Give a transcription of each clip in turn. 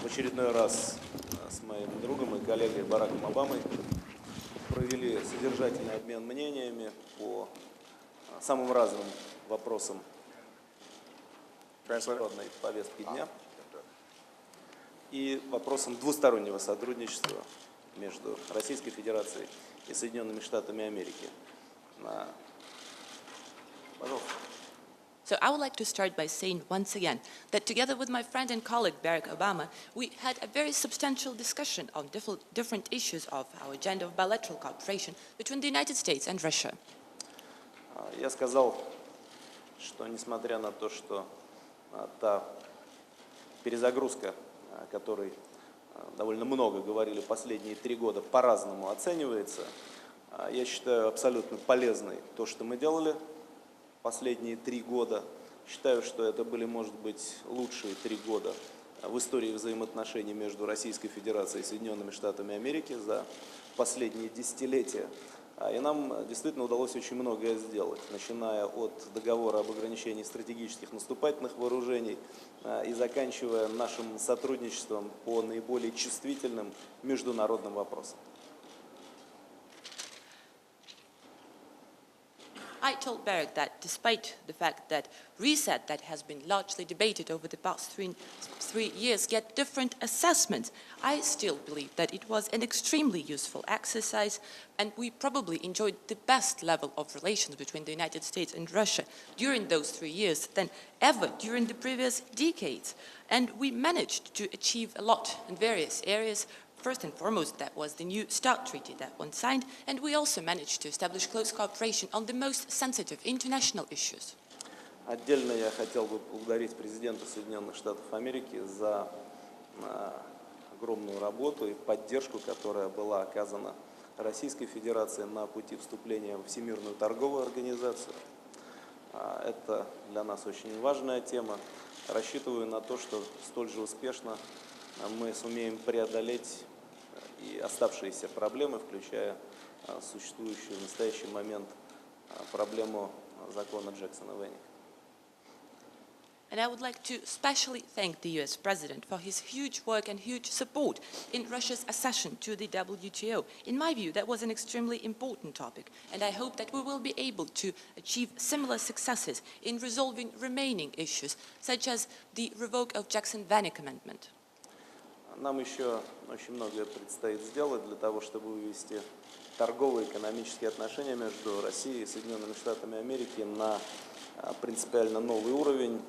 в очередной раз с моим другом и коллегой Бараком Обамой провели содержательный обмен мнениями по самым разным вопросам международной повестки дня и вопросам двустороннего сотрудничества между Российской Федерацией и Соединенными Штатами Америки. Пожалуйста. So I would like to start by saying once again that together with my friend and colleague Barack Obama, we had a very substantial discussion on different issues of our agenda of bilateral cooperation between the United States and Russia. Я сказал, что несмотря на то, что та перезагрузка, о которой довольно много говорили последние 3 года, по-разному оценивается, я считаю абсолютно полезной то, что мы делали последние 3 года. Считаю, что это были, может быть, лучшие 3 года в истории взаимоотношений между Российской Федерацией и Соединенными Штатами Америки за последние десятилетия. И нам действительно удалось очень многое сделать, начиная от договора об ограничении стратегических наступательных вооружений и заканчивая нашим сотрудничеством по наиболее чувствительным международным вопросам. I told Barack that despite the fact that reset that has been largely debated over the past three years get different assessments, I still believe that it was an extremely useful exercise and we probably enjoyed the best level of relations between the United States and Russia during those 3 years than ever during the previous decades. And we managed to achieve a lot in various areas. First and foremost, that was the new START treaty that was signed, and we also managed to establish close cooperation on the most sensitive international issues. Отдельно я хотел бы поблагодарить президента Соединенных Штатов Америки за огромную работу и поддержку, которая была оказана Российской Федерации на пути вступления в Всемирную торговую организацию. Это для нас очень важная тема. Рассчитываю на то, что столь же успешно мы сумеем преодолеть и оставшиеся проблемы, включая существующую в настоящий момент проблему закона Джексона-Веника. And I would like to especially thank the US President for his huge work and huge support in Russia's accession to the WTO. In my view, that was an extremely important topic, and I hope that we will be able to achieve similar successes in resolving remaining issues, such as the revoke of Jackson-Vanik Amendment. Нам еще очень многое предстоит сделать для того, чтобы вывести торговые и экономические отношения между Россией и Соединенными Штатами Америки на принципиально новый уровень,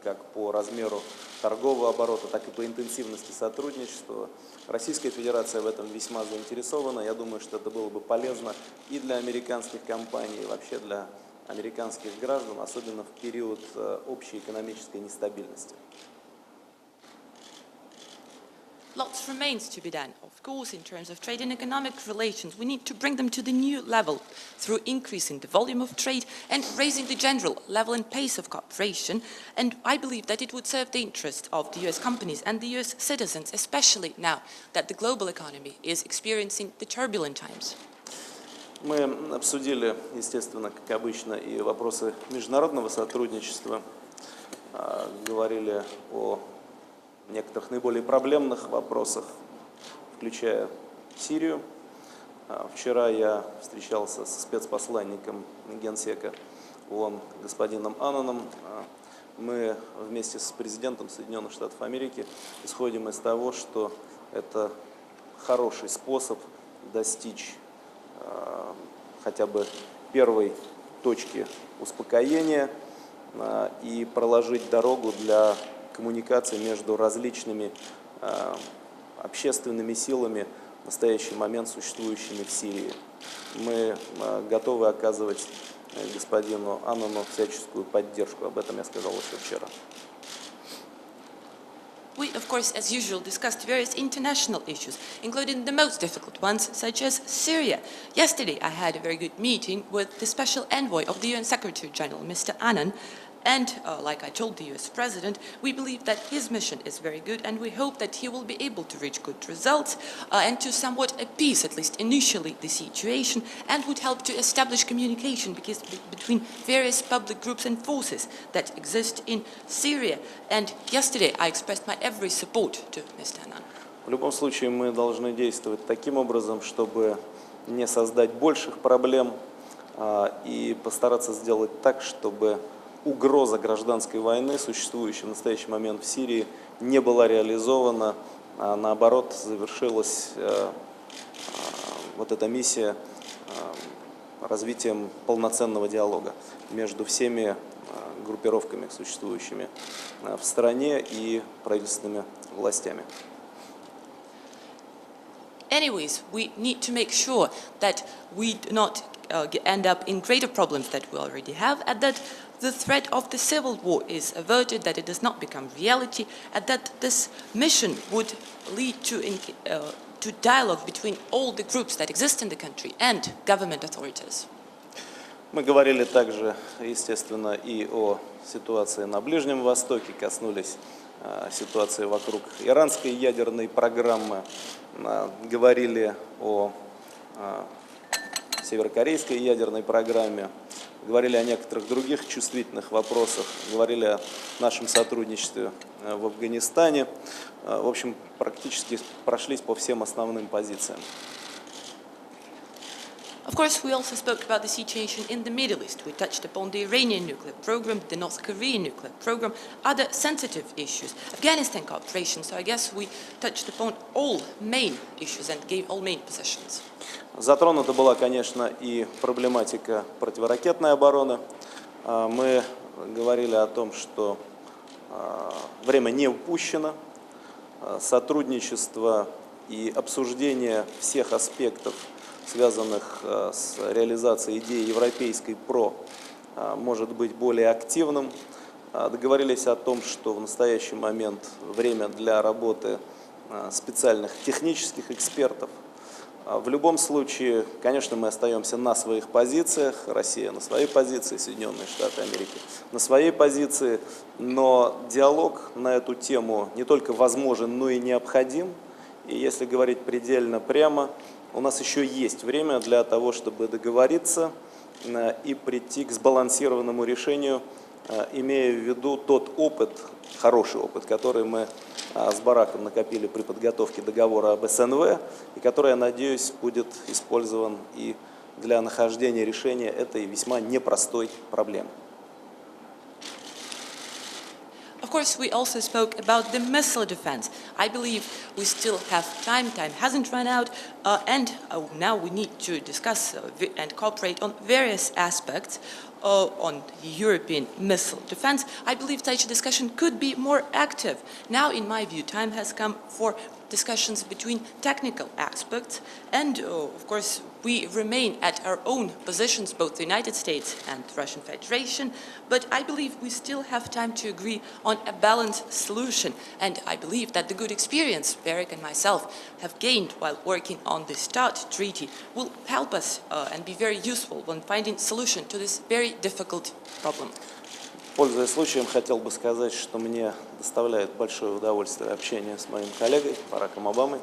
как по размеру торгового оборота, так и по интенсивности сотрудничества. Российская Федерация в этом весьма заинтересована. Я думаю, что это было бы полезно и для американских компаний, и вообще для американских граждан, особенно в период общей экономической нестабильности. Lots remains to be done. Of course, in terms of trade and economic relations, we need to bring them to the new level through increasing the volume of trade and raising the general level and pace of cooperation. And I believe that it would serve the interests of the US companies and the US citizens, especially now that the global economy is experiencing the turbulent times. Мы обсудили, естественно, как обычно, и вопросы международного сотрудничества, говорили о некоторых наиболее проблемных вопросах, включая Сирию. Вчера я встречался со спецпосланником Генсека ООН господином Аннаном. Мы вместе с президентом Соединенных Штатов Америки исходим из того, что это хороший способ достичь хотя бы первой точки успокоения и проложить дорогу для коммуникации между различными общественными силами в настоящий момент существующими в Сирии. Мы готовы оказывать господину Аннану всяческую поддержку. Об этом я сказал еще вчера. We, of course, as usual, discussed various international issues, including the most difficult ones, such as Syria. Yesterday, I had a very good meeting with the special envoy of the UN Secretary General, Mr. Annan, And like I told the US President, we believe that his mission is very good, and we hope that he will be able to reach good results and to somewhat appease, at least initially, the situation, and would help to establish communication between various public groups and forces that exist in Syria. And yesterday I expressed my every support to Mr. Annan. В любом случае мы должны действовать таким образом, чтобы не создать больших проблем и постараться сделать так, чтобы угроза гражданской войны, существующей в настоящий момент в Сирии, не была реализована, а наоборот завершилась вот эта миссия развитием полноценного диалога между всеми группировками, существующими в стране, и правительственными властями. Anyways, we need to make sure that we do not end up in greater problems that we already have, and that the threat of the civil war is averted, that it does not become reality, and that this mission would lead to dialogue between all the groups that exist in the country and government authorities. Мы говорили также, естественно, и о ситуации на Ближнем Востоке, коснулись ситуации вокруг иранской ядерной программы, говорили о северокорейской ядерной программе, говорили о некоторых других чувствительных вопросах, говорили о нашем сотрудничестве в Афганистане. В общем, практически прошлись по всем основным позициям. Of course, we also spoke about the situation in the Middle East. We touched upon the Iranian nuclear program, the North Korean nuclear program, other sensitive issues, Afghanistan cooperation. So I guess we touched upon all main issues and gave all main positions. Затронута была, конечно, и проблематика противоракетной обороны. Мы говорили о том, что время не упущено, сотрудничество и обсуждение всех аспектов, связанных с реализацией идеи европейской ПРО, может быть более активным. Договорились о том, что в настоящий момент время для работы специальных технических экспертов. В любом случае, конечно, мы остаемся на своих позициях, Россия на своей позиции, Соединенные Штаты Америки на своей позиции, но диалог на эту тему не только возможен, но и необходим. И если говорить предельно прямо, у нас еще есть время для того, чтобы договориться и прийти к сбалансированному решению, имея в виду тот опыт, хороший опыт, который мы с Бараком накопили при подготовке договора об СНВ, и который, я надеюсь, будет использован и для нахождения решения этой весьма непростой проблемы. Of course, we also spoke about the missile defense. I believe we still have time hasn't run out, and now we need to discuss and cooperate on various aspects on European missile defense. I believe such a discussion could be more active. Now, in my view, time has come for discussions between technical aspects, and of course, we remain at our own positions, both the United States and the Russian Federation, but I believe we still have time to agree on a balanced solution, and I believe that the good experience Berek and myself have gained while working on the START treaty will help us and be very useful when finding solution to this very difficult problem. Пользуясь случаем, хотел бы сказать, что мне доставляет большое удовольствие общение с моим коллегой Бараком Обамой.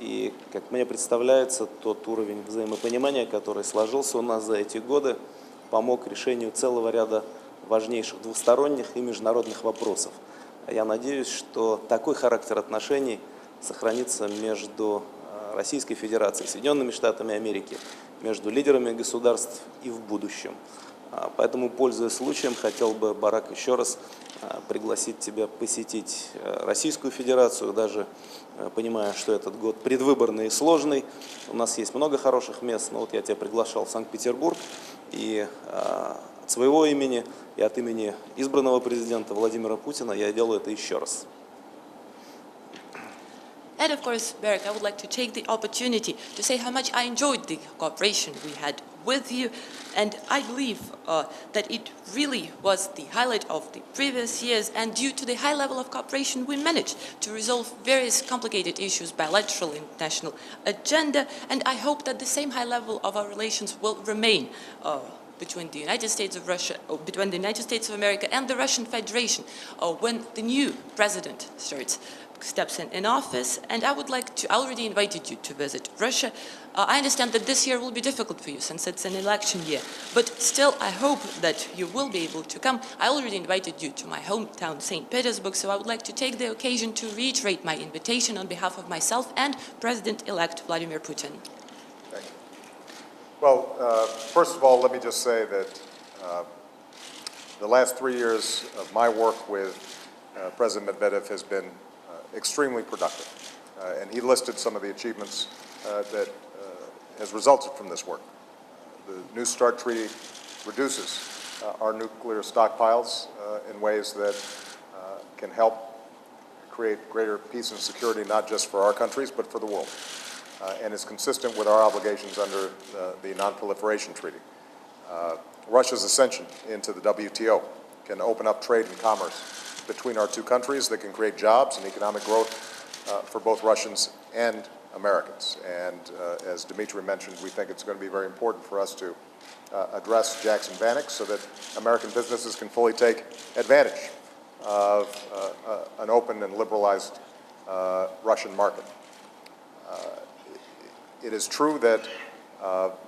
И, как мне представляется, тот уровень взаимопонимания, который сложился у нас за эти годы, помог решению целого ряда важнейших двусторонних и международных вопросов. Я надеюсь, что такой характер отношений сохранится между Российской Федерацией и Соединенными Штатами Америки, между лидерами государств и в будущем. Поэтому, пользуясь случаем, хотел бы, Барак, еще раз пригласить тебя посетить Российскую Федерацию, даже понимая, что этот год предвыборный и сложный. У нас есть много хороших мест, но вот я тебя приглашал в Санкт-Петербург, и от своего имени, и от имени избранного президента Владимира Путина я делаю это еще раз. And of course, Berek, I would like to take the opportunity to say how much I enjoyed the cooperation we had with you, and I believe that it really was the highlight of the previous years, and due to the high level of cooperation we managed to resolve various complicated issues, bilateral international agenda, and I hope that the same high level of our relations will remain between the United States of Russia, or between the United States of America and the Russian Federation when the new president steps in office. And I already invited you to visit Russia. I understand that this year will be difficult for you since it's an election year, but still I hope that you will be able to come. I already invited you to my hometown, St. Petersburg, so I would like to take the occasion to reiterate my invitation on behalf of myself and President-elect Vladimir Putin. Thank you. Well, first of all, let me just say that the last 3 years of my work with President Medvedev has been extremely productive. And he listed some of the achievements that has resulted from this work. The New START Treaty reduces our nuclear stockpiles in ways that can help create greater peace and security, not just for our countries, but for the world, and is consistent with our obligations under the Non-Proliferation Treaty. Russia's ascension into the WTO can open up trade and commerce between our two countries that can create jobs and economic growth for both Russians and Americans. And as Dmitry mentioned, we think it's going to be very important for us to address Jackson Vanik so that American businesses can fully take advantage of an open and liberalized Russian market. It is true that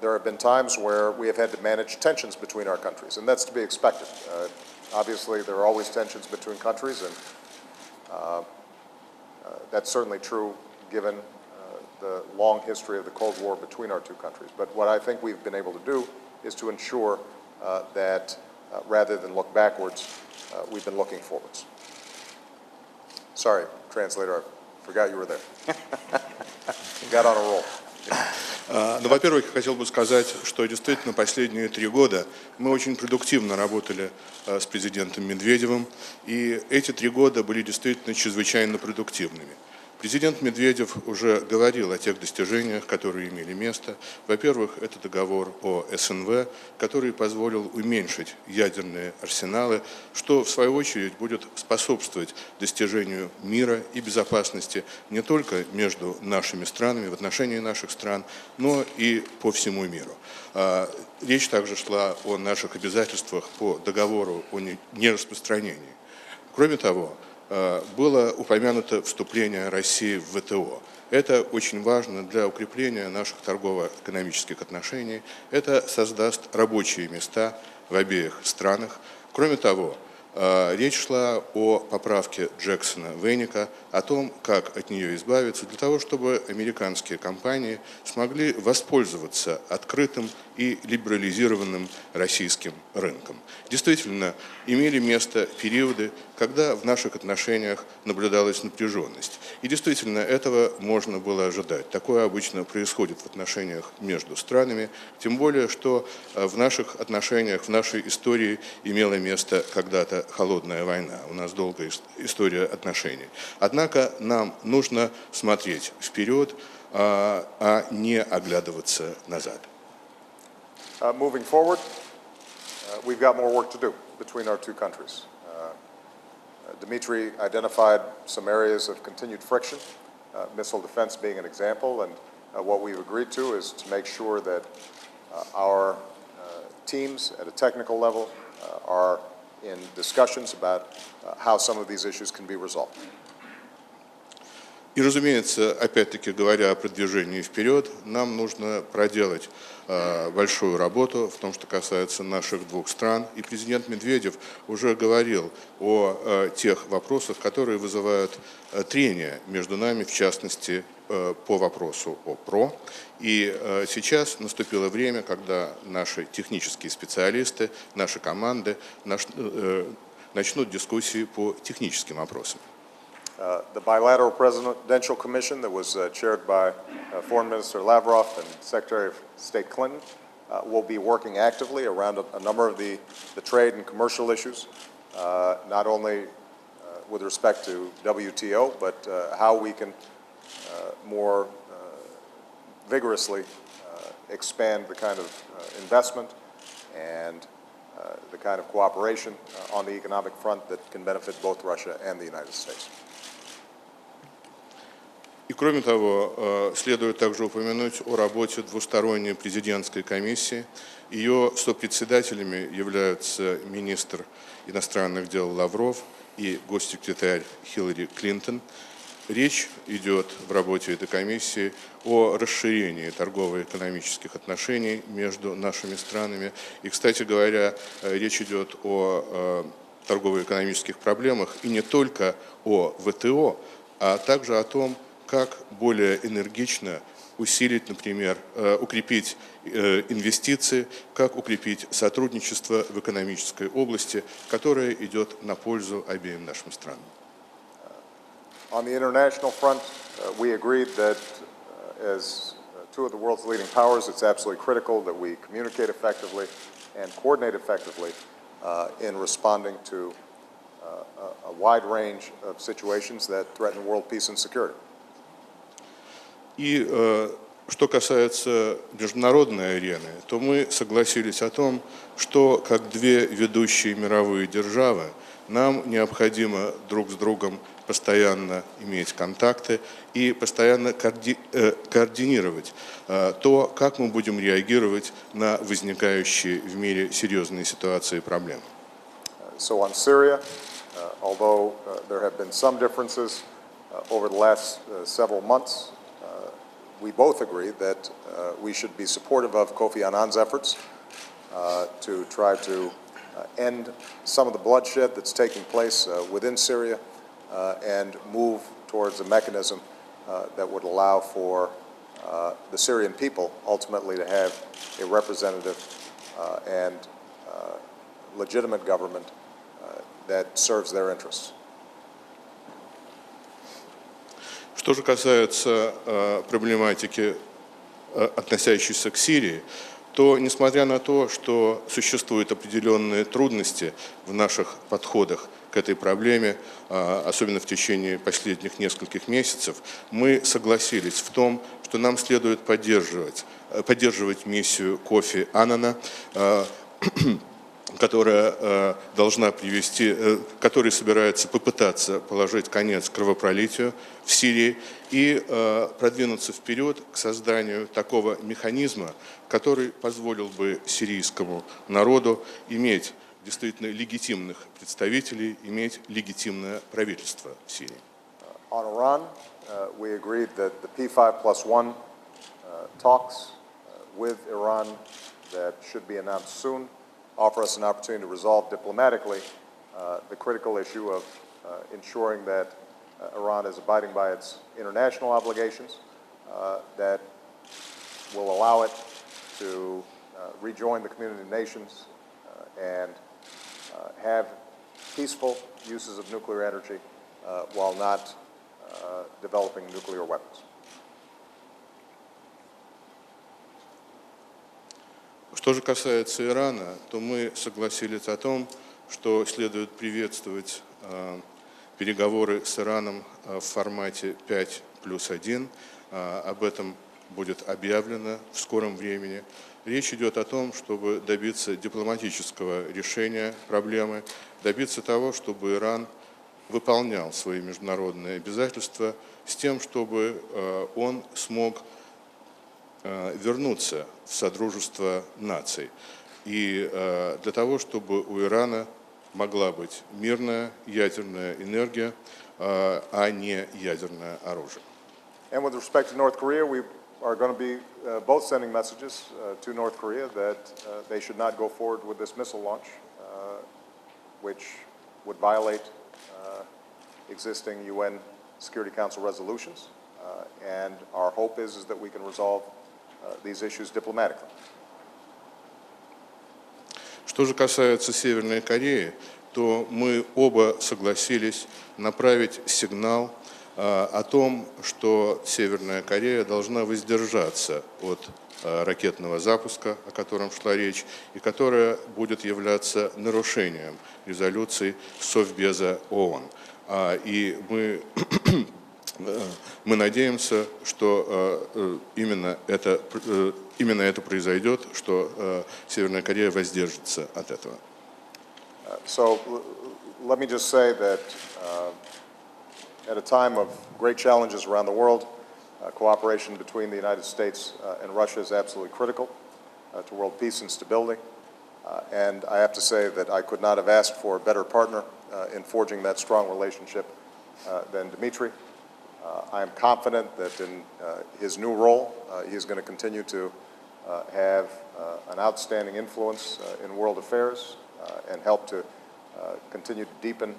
there have been times where we have had to manage tensions between our countries, and that's to be expected. Obviously, there are always tensions between countries, and that's certainly true given the long history of the Cold War between our two countries. But what I think we've been able to do is to ensure that rather than look backwards, we've been looking forwards. Sorry, translator, I forgot you were there. You got on a roll. Ну, во-первых, хотел бы сказать, что действительно последние 3 года мы очень продуктивно работали с президентом Медведевым, и эти 3 года были действительно чрезвычайно продуктивными. Президент Медведев уже говорил о тех достижениях, которые имели место. Во-первых, это договор о СНВ, который позволил уменьшить ядерные арсеналы, что в свою очередь будет способствовать достижению мира и безопасности не только между нашими странами, в отношении наших стран, но и по всему миру. Речь также шла о наших обязательствах по договору о нераспространении. Кроме того, было упомянуто вступление России в ВТО. Это очень важно для укрепления наших торгово-экономических отношений. Это создаст рабочие места в обеих странах. Кроме того, речь шла о поправке Джексона-Веника, о том, как от нее избавиться, для того, чтобы американские компании смогли воспользоваться открытым и либерализированным российским рынком. Действительно, имели место периоды, когда в наших отношениях наблюдалась напряженность. И действительно, этого можно было ожидать. Такое обычно происходит в отношениях между странами, тем более, что в наших отношениях, в нашей истории имела место когда-то холодная война. У нас долгая история отношений. Однако нам нужно смотреть вперед, а не оглядываться назад. Moving forward, we've got more work to do between our two countries. Dmitry identified some areas of continued friction, missile defense being an example, and what we've agreed to is to make sure that our teams at a technical level are in discussions about how some of these issues can be resolved. И, разумеется, опять-таки говоря о продвижении вперед, нам нужно проделать большую работу в том, что касается наших двух стран. И президент Медведев уже говорил о тех вопросах, которые вызывают трения между нами, в частности, по вопросу о ПРО. И сейчас наступило время, когда наши технические специалисты, наши команды начнут дискуссии по техническим вопросам. The bilateral presidential commission that was chaired by Foreign Minister Lavrov and Secretary of State Clinton will be working actively around a number of the trade and commercial issues, not only with respect to WTO, but how we can more vigorously expand the kind of investment and the kind of cooperation on the economic front that can benefit both Russia and the United States. И кроме того, следует также упомянуть о работе двусторонней президентской комиссии. Ее сопредседателями являются министр иностранных дел Лавров и госсекретарь Хиллари Клинтон. Речь идет в работе этой комиссии о расширении торгово-экономических отношений между нашими странами. И, кстати говоря, речь идет о торгово-экономических проблемах и не только о ВТО, а также о том, как более энергично усилить, например, укрепить инвестиции, как укрепить сотрудничество в экономической области, которое идет на пользу обеим нашим странам. On the international front, we agreed that as two of the world's leading powers, it's absolutely critical that we communicate effectively and coordinate effectively in responding to a wide range of situations that threaten world peace and security. И что касается международной арены, то мы согласились о том, что как две ведущие мировые державы нам необходимо друг с другом постоянно иметь контакты и постоянно координировать то, как мы будем реагировать на возникающие в мире серьезные ситуации и проблемы. So on Syria, although there have been some differences over the last several months, we both agree that we should be supportive of Kofi Annan's efforts to try to end some of the bloodshed that's taking place within Syria and move towards a mechanism that would allow for the Syrian people ultimately to have a representative and legitimate government that serves their interests. Что же касается проблематики, относящейся к Сирии, то, несмотря на то, что существуют определенные трудности в наших подходах к этой проблеме, особенно в течение последних нескольких месяцев, мы согласились в том, что нам следует поддерживать миссию Кофи Аннана, которая должна привести, который собирается попытаться положить конец кровопролитию в Сирии и продвинуться вперед к созданию такого механизма, который позволил бы сирийскому народу иметь действительно легитимных представителей, иметь легитимное правительство в Сирии. On Iran, we agreed that the P5+1 talks with Iran that should be announced soon offer us an opportunity to resolve diplomatically the critical issue of ensuring that Iran is abiding by its international obligations, that will allow it to rejoin the community of nations and have peaceful uses of nuclear energy while not developing nuclear weapons. Что же касается Ирана, то мы согласились о том, что следует приветствовать переговоры с Ираном в формате 5+1. Об этом будет объявлено в скором времени. Речь идет о том, чтобы добиться дипломатического решения проблемы, добиться того, чтобы Иран выполнял свои международные обязательства с тем, чтобы он смог вернуться в Содружество наций. И для того, чтобы у Ирана могла быть мирная ядерная энергия, а не ядерное оружие. And with respect to North Korea, we are going to be both sending messages to North Korea that they should not go forward with this missile launch, which would violate existing UN Security Council resolutions. And our hope is that we can resolve these issues diplomatically. Что же касается Северной Кореи, то мы оба согласились направить сигнал о том, что Северная Корея должна воздержаться от ракетного запуска, о котором шла речь, и которое будет являться нарушением резолюций Совбеза ООН. И мы надеемся, что именно это произойдет, что Северная Корея воздержится от этого. So let me just say that At a time of great challenges around the world, cooperation between the United States and Russia is absolutely critical to world peace and stability. And I have to say that I could not have asked for a better partner in forging that strong relationship than Dmitry. I am confident that in his new role, he is going to continue to have an outstanding influence in world affairs and help to continue to deepen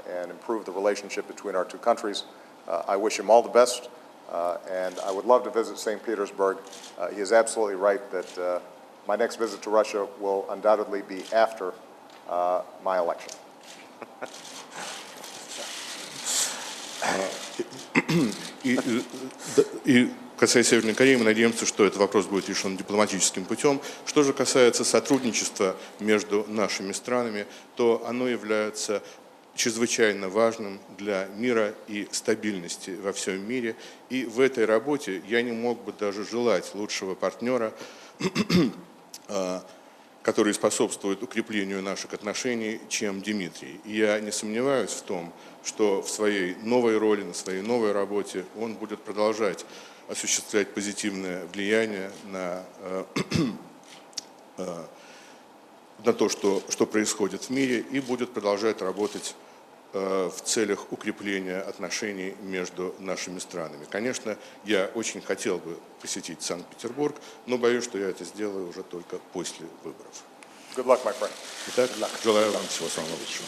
and improve the relationship between our two countries. I wish him all the best, and I would love to visit St. Petersburg. He is absolutely right that my next visit to Russia will undoubtedly be after my election. И касаясь Северной Кореи, мы надеемся, что этот вопрос будет решен дипломатическим путем. Что же касается сотрудничества между нашими странами, то оно является чрезвычайно важным для мира и стабильности во всем мире. И в этой работе я не мог бы даже желать лучшего партнера, который способствует укреплению наших отношений, чем Дмитрий. И я не сомневаюсь в том, что в своей новой роли, на своей новой работе он будет продолжать осуществлять позитивное влияние на то, что происходит в мире, и будет продолжать работать в целях укрепления отношений между нашими странами. Конечно, я очень хотел бы посетить Санкт-Петербург, но боюсь, что я это сделаю уже только после выборов. Good luck, my friend. Итак, желаю вам всего самого лучшего.